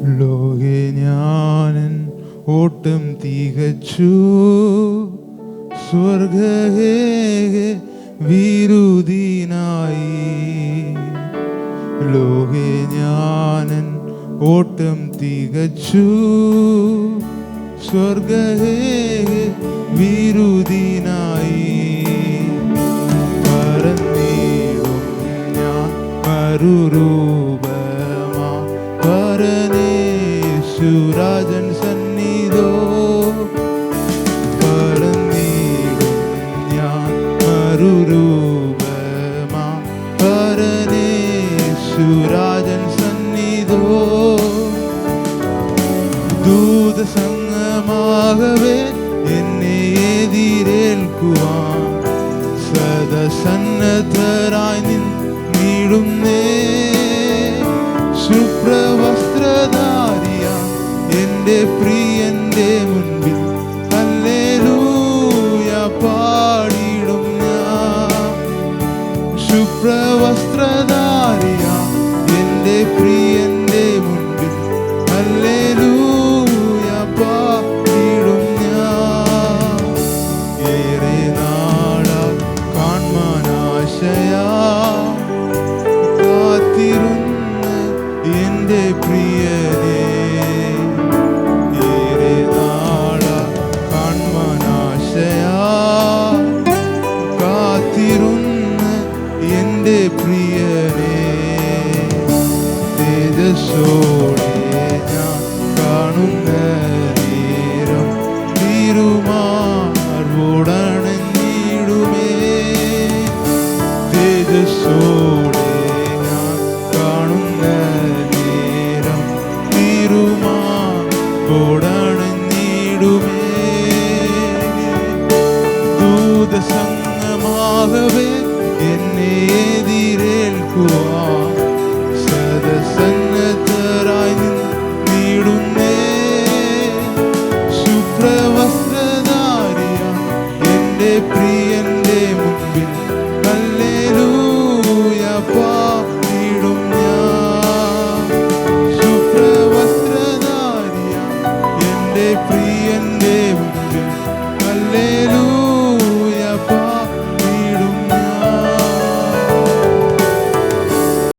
ലോകെ ഞാനൻ ഓട്ടം തികച്ചു, സ്വർഗഹേ വിരുദിനായി. ലോകെ ഞാനൻ ഓട്ടം തികച്ചു, സ്വർഗഹേ വിരുദിനായി. പറന്നിടും ഞാൻ മറുരൂപമാ പരനേശുരാജൻ സന്നിധോ. പറന്നിടും ഞാൻ മറുരൂപമാ പരനേശുരാജൻ സന്നിധോ. ദൂതസംഗമാകവേ എന്നെ എതിരേൽക്കുവാൻ സദസന്നദ്ധരായി നിന്നിടുന്നേ. ശുഭ്രവസ്ത്രധാരിയ എൻ്റെ പ്രിയന്റെ മുൻപിൽ ഹല്ലേലൂയ പാടിടും ഞാൻ. ശുഭ്രവസ്ത്രധാരിയ എൻ്റെ പ്രിയന്റെ മുൻപിൽ ഹല്ലേലൂയ പാടിടും ഞാൻ. ഏറെ നാളാ കാൺമാനാശയാ കാത്തിരുന്ന് എൻ്റെ പ്രിയനേ. ഏറെ നാളാ കാൺമാനാശയാ കാത്തിരുന്ന് എൻ്റെ പ്രിയനേ. തേജസ്സോടെ ഞാൻ കാണുന്ന നേരം തിരുമാർവോടണഞ്ഞിടുമേ. തേജസ്സോടെ ഞാൻ കാണുന്ന നേരം തിരുമാർവോടണഞ്ഞിടുമേ. ദൂതസംഗമാകവേ എന്നെ എതിരേൽക്കുവാൻ സദസന്നദ്ധരായി നിന്നിടുന്നേ. ശുഭ്രവസ്ത്രധാരിയ എൻ്റെ പ്രിയന്റെ മുൻപിൽ ഹല്ലേലൂയ പാടിടും ഞാൻ. ശുഭ്രവസ്ത്രധാരിയ എൻ്റെ പ്രിയന്റെ മുൻപിൽ ഹല്ലേലൂയ